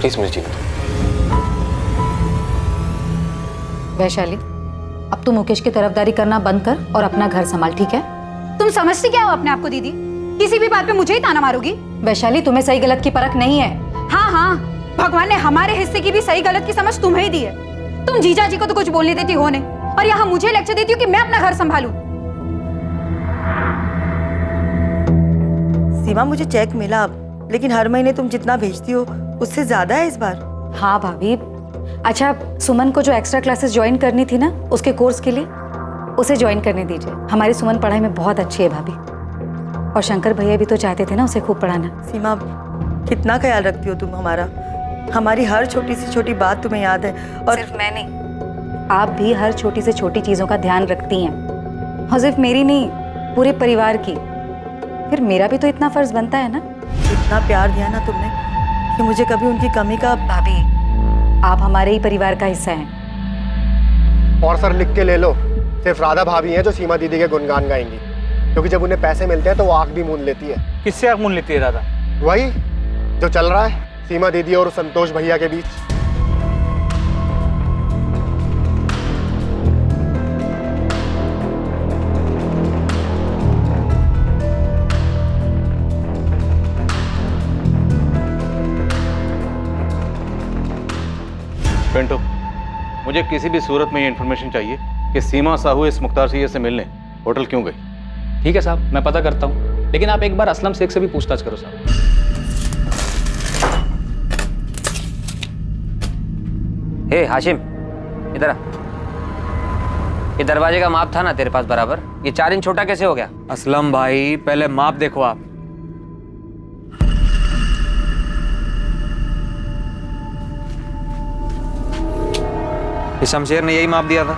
प्लीज मुझे जीने दो। वैशाली, अब तू मुकेश की तरफदारी करना बंद कर और अपना घर संभाल, ठीक है? तुम समझती क्या हो अपने आप को दीदी? किसी भी बात पे मुझे ही ताना मारोगी? वैशाली, तुम्हें सही गलत की परख नहीं है। हाँ हाँ, भगवान ने हमारे हिस्से की भी सही गलत की समझ तुम्हें ही दी है। तुम जीजा जी को तो कुछ बोलने देती हो नहीं, और यहाँ मुझे लेक्चर देती हो कि मैं अपना घर संभालूं। सीमा, मुझे चेक मिला, लेकिन हर महीने तुम जितना भेजती हो उससे ज्यादा है इस बार। हाँ भाभी। अच्छा, सुमन को जो एक्स्ट्रा क्लासेस ज्वाइन करनी थी ना उसके कोर्स के लिए, उसे ज्वाइन करने दीजिए। हमारी सुमन पढ़ाई में बहुत अच्छी है भाभी, और शंकर भैया भी तो चाहते थे ना उसे खूब पढ़ाना। सीमा, कितना ख्याल रखती हो तुम हमारा। हमारी हर छोटी से छोटी बात तुम्हें याद है। और सिर्फ मैं नहीं, आप भी हर छोटी से छोटी चीज़ों का ध्यान रखती हैं, और सिर्फ मेरी नहीं, पूरे परिवार की। फिर मेरा भी तो इतना फर्ज बनता है ना। इतना प्यार दिया ना तुमने कि मुझे कभी उनकी कमी का। भाभी, आप हमारे ही परिवार का हिस्सा हैं। और सर, लिख के ले लो, सिर्फ राधा भाभी हैं जो सीमा दीदी के गुणगान गाएंगी, क्योंकि जब उन्हें पैसे मिलते हैं तो वो आंख भी मूंद लेती है। किससे आंख मूंद लेती है राधा? वही जो चल रहा है सीमा दीदी और संतोष भैया के बीच। पिंटू, मुझे किसी भी सूरत में ये इन्फॉर्मेशन चाहिए कि सीमा साहू इस मुख्तार सैयद से मिलने होटल क्यों गई। ठीक है साहब, मैं पता करता हूँ, लेकिन आप एक बार असलम शेख से भी पूछताछ करो साहब। हे हाशिम, इधर आ। ये दरवाजे का माप था ना तेरे पास बराबर, ये 4 इंच छोटा कैसे हो गया? असलम भाई, पहले माप देखो आप। ये शमशेर ने यही माप दिया था।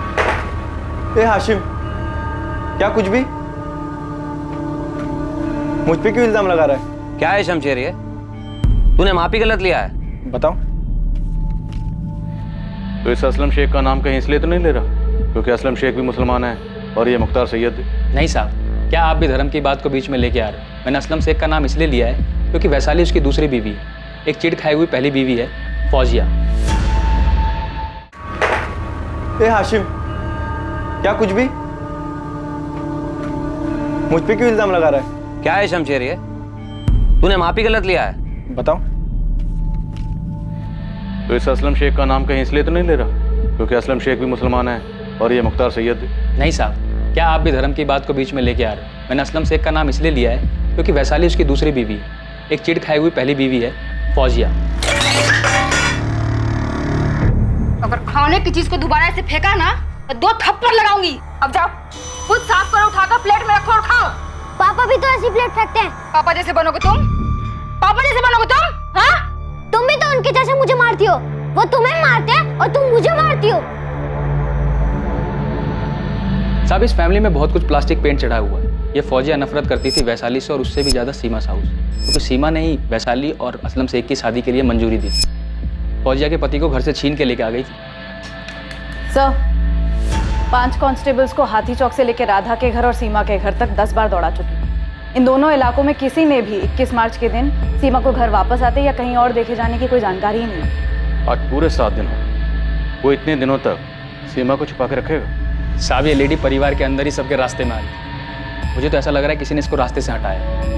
ए हाशिम, क्या कुछ भी? मुझ पे क्यों इल्जाम लगा रहा है? क्या है शमशेर ये? तूने माप ही गलत लिया है। बताओ। तो इस असलम शेख का नाम कहीं इसलिए तो नहीं ले रहा क्योंकि असलम शेख भी मुसलमान है और ये मुख्तार सैयद भी? नहीं साहब, क्या आप भी धर्म की बात को बीच में लेके आ रहे हैं? मैंने असलम शेख का नाम इसलिए लिया है क्योंकि वैशाली उसकी दूसरी बीवी है, एक चिढ़ खाई हुई पहली बीवी है फौजिया। ए हाशिम, क्या कुछ भी? मुझ पे क्यों इल्जाम लगा रहा है? क्या है शमशेर ये? तूने माप ही गलत लिया है। बताओ। तो इस असलम शेख का नाम कहीं इसलिए तो नहीं ले रहा क्योंकि असलम शेख भी मुसलमान है और ये मुख्तार सैयद भी? नहीं साहब, क्या आप भी धर्म की बात को बीच में लेके आ रहे हैं? मैंने असलम शेख का नाम इसलिए लिया है क्योंकि वैशाली उसकी दूसरी बीवी है, एक चिढ़ खाई हुई पहली बीवी है फौजिया। अगर खाने की चीज को दोबारा ऐसे फेंका ना तो 2 थप्पड़ लगाऊंगी। अब जाओ। खुद साफ करो, उठाकर प्लेट में रखो और खाओ। पापा भी तो ऐसी प्लेट फेंकते हैं। पापा जैसे बनोगे तुम? पापा जैसे बनोगे तुम? हाँ? तुम भी तो उनके जैसे मुझे मारती हो। वो तुम्हें मारते हैं और तुम मुझे मारती हो। साहब, इस फैमिली में बहुत कुछ प्लास्टिक पेंट चढ़ा हुआ है। ये फौजिया नफरत करती थी वैशाली से और उससे भी ज्यादा सीमा साहू से, क्योंकि सीमा ने ही वैशाली और असलम शेख की शादी के लिए मंजूरी दी। फौजिया के पति को घर से छीन के लेके आ गई थी। सर, 5 कांस्टेबल्स को हाथी चौक से लेकर राधा के घर और सीमा के घर तक 10 बार दौड़ा चुकी। इन दोनों इलाकों में किसी ने भी 21 मार्च के दिन सीमा को घर वापस आते या कहीं और देखे जाने की कोई जानकारी ही नहीं। आज पूरे 7 दिन हो, वो इतने दिनों तक सीमा को छुपा के रखेगा? साहब, ये लेडी परिवार के अंदर ही सबके रास्ते में आ गई। मुझे तो ऐसा लग रहा है किसी ने इसको रास्ते से हटाया।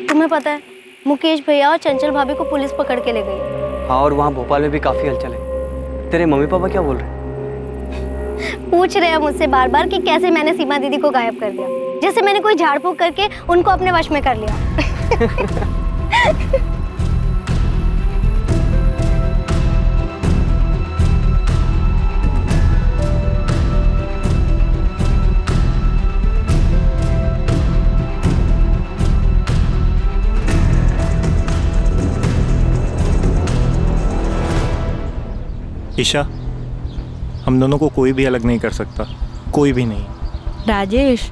तुम्हें पता है, मुकेश भैया और चंचल भाभी को पुलिस पकड़ के ले गई। हाँ, और वहाँ भोपाल में भी काफी हलचल है। तेरे मम्मी पापा क्या बोल रहे हैं? पूछ रहे हैं मुझसे बार बार कि कैसे मैंने सीमा दीदी को गायब कर दिया, जैसे मैंने कोई झाड़ फूक करके उनको अपने वश में कर लिया। ईशा, हम दोनों को कोई भी अलग नहीं कर सकता, कोई भी नहीं। राजेश,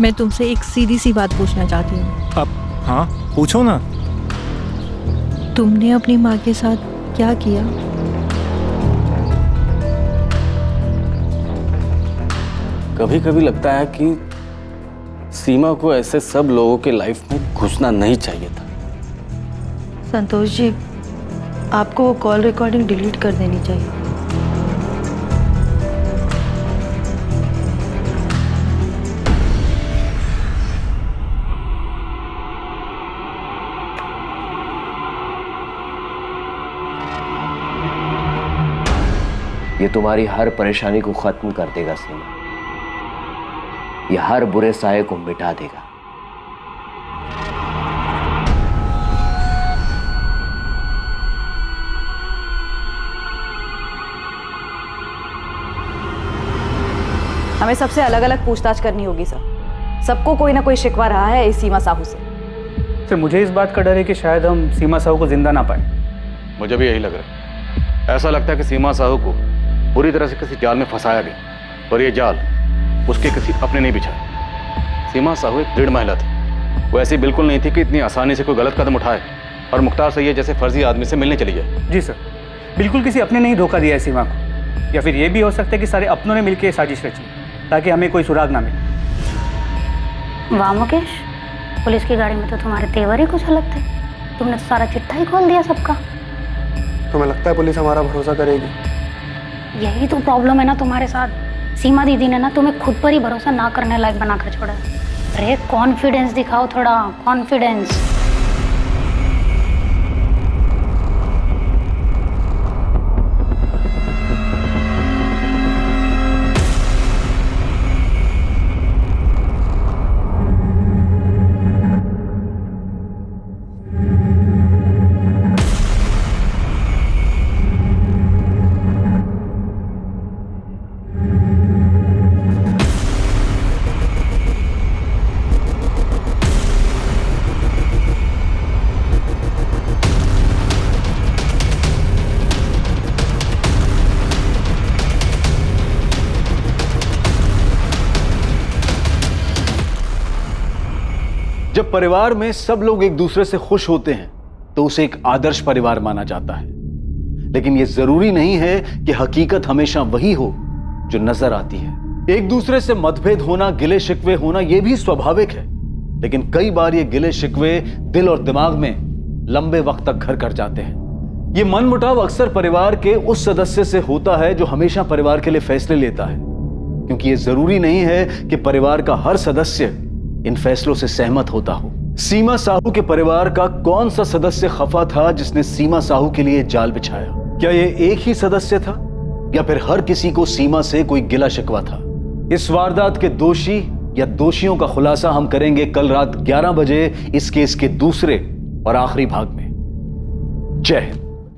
मैं तुमसे एक सीधी सी बात पूछना चाहती हूँ। अब हाँ, पूछो ना। तुमने अपनी माँ के साथ क्या किया? कभी कभी लगता है कि सीमा को ऐसे सब लोगों के लाइफ में घुसना नहीं चाहिए था। संतोष जी, आपको वो कॉल रिकॉर्डिंग डिलीट कर देनी चाहिए। ये तुम्हारी हर परेशानी को खत्म कर देगा सीमा। ये हर बुरे साये को मिटा देगा। हमें सबसे अलग अलग पूछताछ करनी होगी सर। सबको कोई ना कोई शिकवा रहा है इस सीमा साहू से। सर, मुझे इस बात का डर है कि शायद हम सीमा साहू को जिंदा ना पाए। मुझे भी यही लग रहा है। ऐसा लगता है कि सीमा साहू को पूरी तरह से किसी जाल में फंसाया गया और ये जाल उसके किसी अपने नहीं बिछाए। सीमा साहू एक दृढ़ महिला थी। वो ऐसी बिल्कुल नहीं थी कि इतनी आसानी से कोई गलत कदम उठाए और मुख्तार सैयद जैसे फर्जी आदमी से मिलने चली जाए। जी सर, बिल्कुल किसी अपने ने ही धोखा दिया है सीमा को, या फिर ये भी हो सकता है कि सारे अपनों ने मिलकर साजिश रची ताकि हमें कोई सुराग ना मिले। वाह मुकेश, पुलिस की गाड़ी में तो तुम्हारे तेवर ही कुछ अलग थे। तुमने तो सारा चिट्ठा ही खोल दिया सबका। तुम्हें लगता है पुलिस हमारा भरोसा करेगी? यही तो प्रॉब्लम है ना तुम्हारे साथ। सीमा दीदी ने ना तुम्हें खुद पर ही भरोसा ना करने लायक बनाकर छोड़ा। अरे कॉन्फिडेंस दिखाओ, थोड़ा कॉन्फिडेंस। जब परिवार में सब लोग एक दूसरे से खुश होते हैं तो उसे एक आदर्श परिवार माना जाता है। लेकिन यह जरूरी नहीं है कि हकीकत हमेशा वही हो जो नजर आती है। एक दूसरे से मतभेद होना, गिले शिकवे होना, यह भी स्वाभाविक है। लेकिन कई बार ये गिले शिकवे दिल और दिमाग में लंबे वक्त तक घर कर जाते हैं। ये मनमुटाव अक्सर परिवार के उस सदस्य से होता है जो हमेशा परिवार के लिए फैसले लेता है, क्योंकि ये जरूरी नहीं है कि परिवार का हर सदस्य इन फैसलों से सहमत होता हो। सीमा साहू के परिवार का कौन सा सदस्य खफा था जिसने सीमा साहू के लिए जाल बिछाया? क्या ये एक ही सदस्य था या फिर हर किसी को सीमा से कोई गिला शिकवा था? इस वारदात के दोषी या दोषियों का खुलासा हम करेंगे कल रात 11 बजे इस केस के दूसरे और आखिरी भाग में। जय हिंद।